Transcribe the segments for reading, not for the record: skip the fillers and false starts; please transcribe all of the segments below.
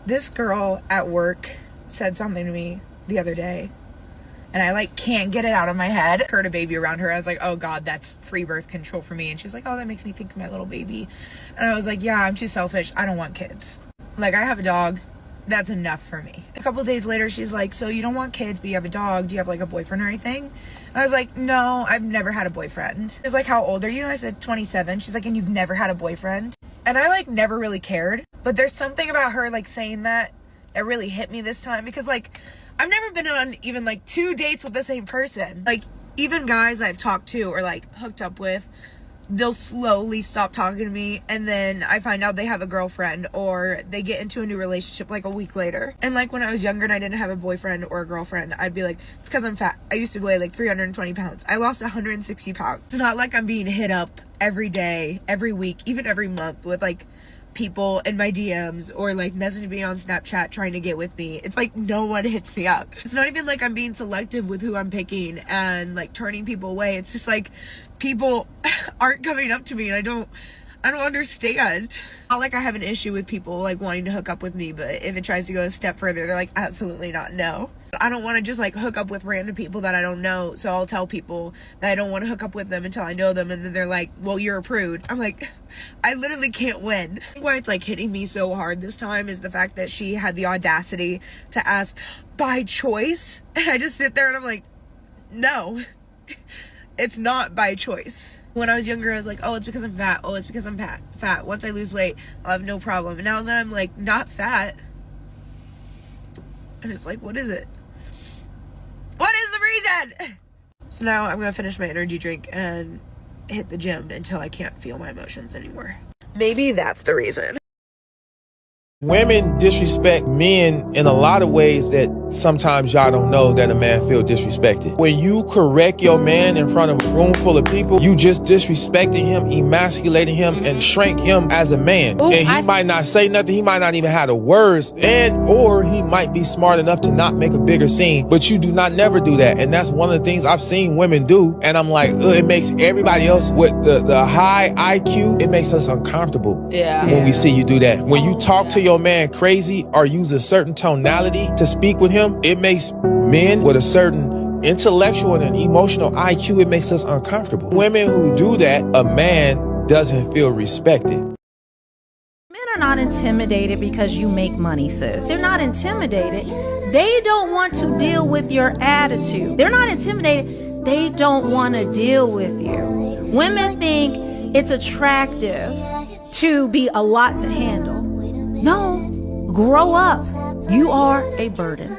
This girl at work said something to me the other day, and I like can't get it out of my head. I heard a baby around her. I was like, oh God, that's free birth control for me. And she's like, oh, that makes me think of my little baby. And I was like, yeah, I'm too selfish. I don't want kids. Like, I have a dog. That's enough for me. A couple of days later, she's like, so you don't want kids, but you have a dog. Do you have like a boyfriend or anything? And I was like, no, I've never had a boyfriend. She's like, how old are you? And I said, 27. She's like, and you've never had a boyfriend? And I like never really cared. But there's something about her like saying that really hit me this time, because like I've never been on even like 2 dates with the same person. Like, even guys I've talked to or like hooked up with, they'll slowly stop talking to me, and then I find out they have a girlfriend, or they get into a new relationship like a week later. And like when I was younger and I didn't have a boyfriend or a girlfriend, I'd be like, it's because I'm fat. I used to weigh like 320 pounds. I lost 160 pounds. It's not like I'm being hit up every day, every week, even every month with like people in my DMs or like messaging me on Snapchat trying to get with me. It's like no one hits me up. It's not even like I'm being selective with who I'm picking and like turning people away. It's just like people aren't coming up to me, and I don't understand. Not like I have an issue with people like wanting to hook up with me, but if it tries to go a step further, they're like, absolutely not, no. I don't want to just like hook up with random people that I don't know, so I'll tell people that I don't want to hook up with them until I know them, and then they're like, well, you're a prude. I'm like, I literally can't win. Why it's like hitting me so hard this time is the fact that she had the audacity to ask by choice, and I just sit there and I'm like, no, it's not by choice. When I was younger, I was like, oh, it's because I'm fat. Oh, it's because I'm fat. Once I lose weight, I'll have no problem. And now that I'm like not fat, I'm just like, what is it? What is the reason? So now I'm gonna finish my energy drink and hit the gym until I can't feel my emotions anymore. Maybe that's the reason. Women disrespect men in a lot of ways that sometimes y'all don't know that a man feel disrespected. When you correct your man in front of a room full of people, you just disrespecting him, emasculating him, and shrink him as a man. Ooh, and he might not say nothing, he might not even have the words, or he might be smart enough to not make a bigger scene, but you do not never do that. And that's one of the things I've seen women do, and I'm like, it makes everybody else with the high IQ, it makes us uncomfortable when we see you do that. When you talk to your man crazy or use a certain tonality to speak with him, it makes men with a certain intellectual and an emotional IQ, it makes us uncomfortable. Women who do that, a man doesn't feel respected. Men are not intimidated because you make money, sis. They're not intimidated. They don't want to deal with your attitude. They're not intimidated. They don't want to deal with you. Women think it's attractive to be a lot to handle. No, grow up. You are a burden.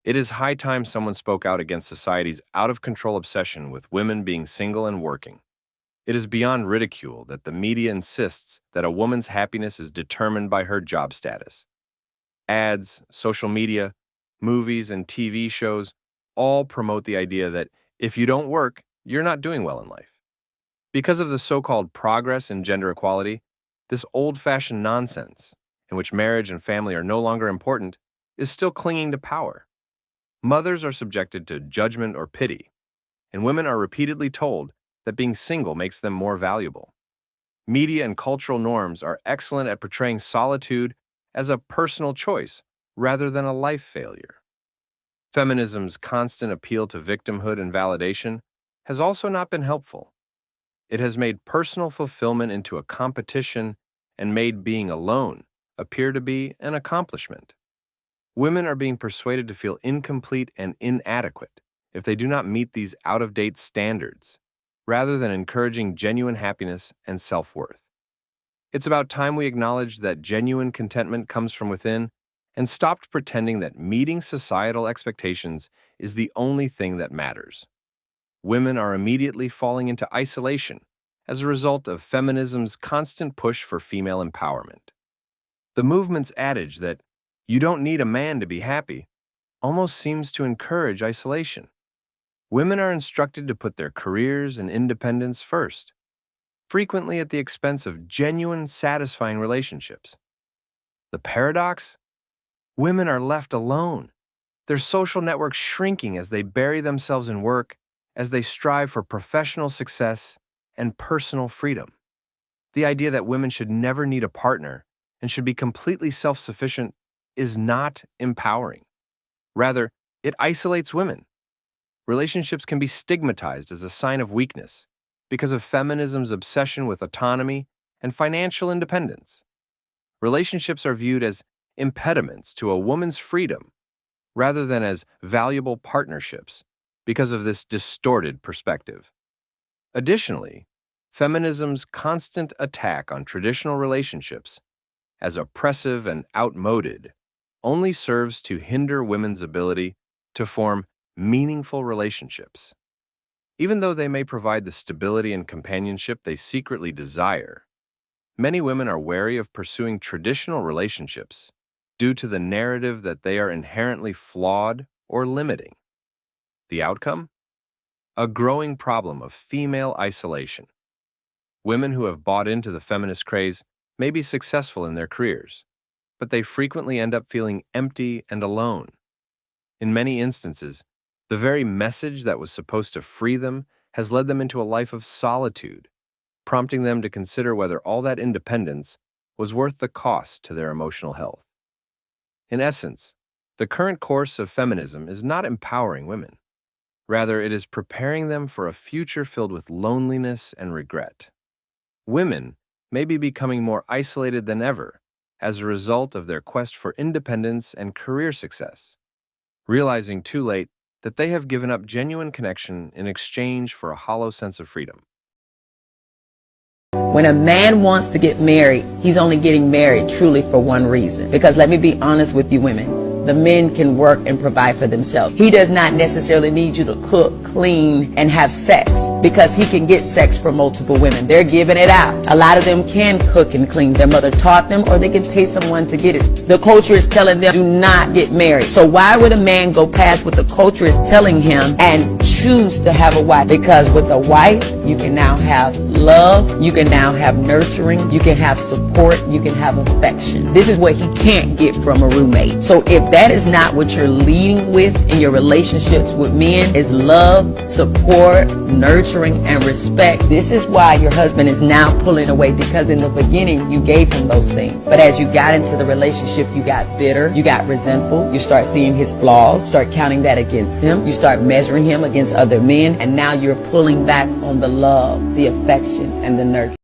It is high time someone spoke out against society's out-of-control obsession with women being single and working. It is beyond ridicule that the media insists that a woman's happiness is determined by her job status. Ads, social media, movies, and TV shows all promote the idea that if you don't work, you're not doing well in life. Because of the so-called progress in gender equality, this old-fashioned nonsense, in which marriage and family are no longer important, is still clinging to power. Mothers are subjected to judgment or pity, and women are repeatedly told that being single makes them more valuable. Media and cultural norms are excellent at portraying solitude as a personal choice rather than a life failure. Feminism's constant appeal to victimhood and validation has also not been helpful. It has made personal fulfillment into a competition and made being alone appear to be an accomplishment. Women are being persuaded to feel incomplete and inadequate if they do not meet these out-of-date standards, rather than encouraging genuine happiness and self-worth. It's about time we acknowledged that genuine contentment comes from within and stopped pretending that meeting societal expectations is the only thing that matters. Women are immediately falling into isolation as a result of feminism's constant push for female empowerment. The movement's adage that you don't need a man to be happy almost seems to encourage isolation. Women are instructed to put their careers and independence first, frequently at the expense of genuine, satisfying relationships. The paradox? Women are left alone, their social networks shrinking as they bury themselves in work, as they strive for professional success and personal freedom. The idea that women should never need a partner and should be completely self-sufficient is not empowering. Rather, it isolates women. Relationships can be stigmatized as a sign of weakness because of feminism's obsession with autonomy and financial independence. Relationships are viewed as impediments to a woman's freedom rather than as valuable partnerships because of this distorted perspective. Additionally, feminism's constant attack on traditional relationships as oppressive and outmoded only serves to hinder women's ability to form meaningful relationships. Even though they may provide the stability and companionship they secretly desire, many women are wary of pursuing traditional relationships due to the narrative that they are inherently flawed or limiting. The outcome? A growing problem of female isolation. Women who have bought into the feminist craze may be successful in their careers, but they frequently end up feeling empty and alone. In many instances, the very message that was supposed to free them has led them into a life of solitude, prompting them to consider whether all that independence was worth the cost to their emotional health. In essence, the current course of feminism is not empowering women. Rather, it is preparing them for a future filled with loneliness and regret. Women may be becoming more isolated than ever as a result of their quest for independence and career success, realizing too late that they have given up genuine connection in exchange for a hollow sense of freedom. When a man wants to get married, he's only getting married truly for one reason. Because let me be honest with you women, the men can work and provide for themselves. He does not necessarily need you to cook, clean, and have sex, because he can get sex from multiple women. They're giving it out. A lot of them can cook and clean. Their mother taught them, or they can pay someone to get it. The culture is telling them, do not get married. So why would a man go past what the culture is telling him and choose to have a wife? Because with a wife, you can now have love, you can now have nurturing, you can have support, you can have affection. This is what he can't get from a roommate. So if that is not what you're leading with in your relationships with men, is love, support, nurturing, and respect, this is why your husband is now pulling away, because in the beginning you gave him those things. But as you got into the relationship, you got bitter, you got resentful, you start seeing his flaws, start counting that against him, you start measuring him against other men, and now you're pulling back on the love, the affection, and the nurture.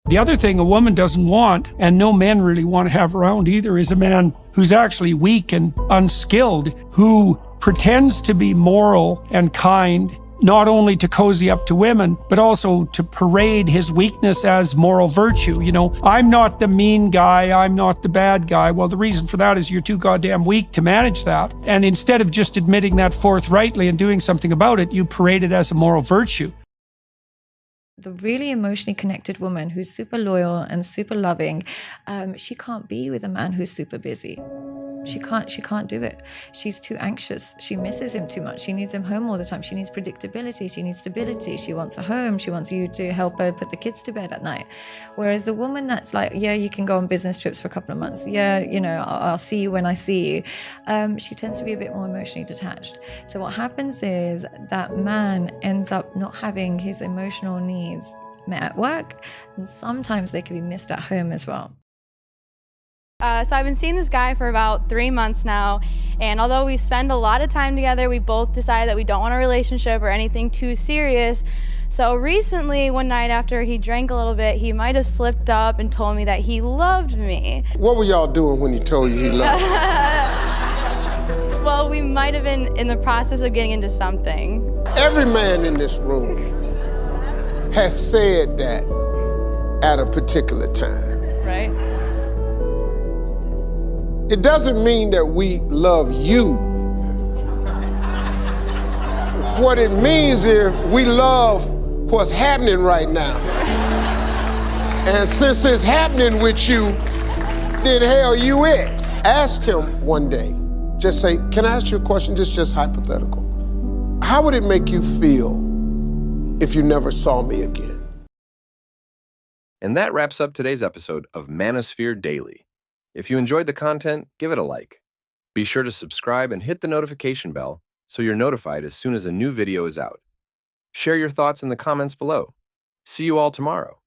The other thing a woman doesn't want, and no men really want to have around either, is a man who's actually weak and unskilled, who pretends to be moral and kind, not only to cozy up to women, but also to parade his weakness as moral virtue. You know, I'm not the mean guy, I'm not the bad guy. Well, the reason for that is you're too goddamn weak to manage that. And instead of just admitting that forthrightly and doing something about it, you parade it as a moral virtue. The really emotionally connected woman who's super loyal and super loving, she can't be with a man who's super busy. She can't do it. She's too anxious. She misses him too much. She needs him home all the time. She needs predictability. She needs stability. She wants a home. She wants you to help her put the kids to bed at night. Whereas the woman that's like, yeah, you can go on business trips for a couple of months. Yeah, you know, I'll see you when I see you. She tends to be a bit more emotionally detached. So what happens is that man ends up not having his emotional needs met at work, and sometimes they can be missed at home as well. So I've been seeing this guy for about 3 months now, and although we spend a lot of time together, we both decided that we don't want a relationship or anything too serious. So recently, one night after he drank a little bit, he might have slipped up and told me that he loved me. What were y'all doing when he told you he loved you? Well, we might have been in the process of getting into something. Every man in this room has said that at a particular time. Right? It doesn't mean that we love you. What it means is we love what's happening right now. And since it's happening with you, then hell, you it. Ask him one day, just say, can I ask you a question, just hypothetical? How would it make you feel if you never saw me again? And that wraps up today's episode of Manosphere Daily. If you enjoyed the content, give it a like. Be sure to subscribe and hit the notification bell so you're notified as soon as a new video is out. Share your thoughts in the comments below. See you all tomorrow.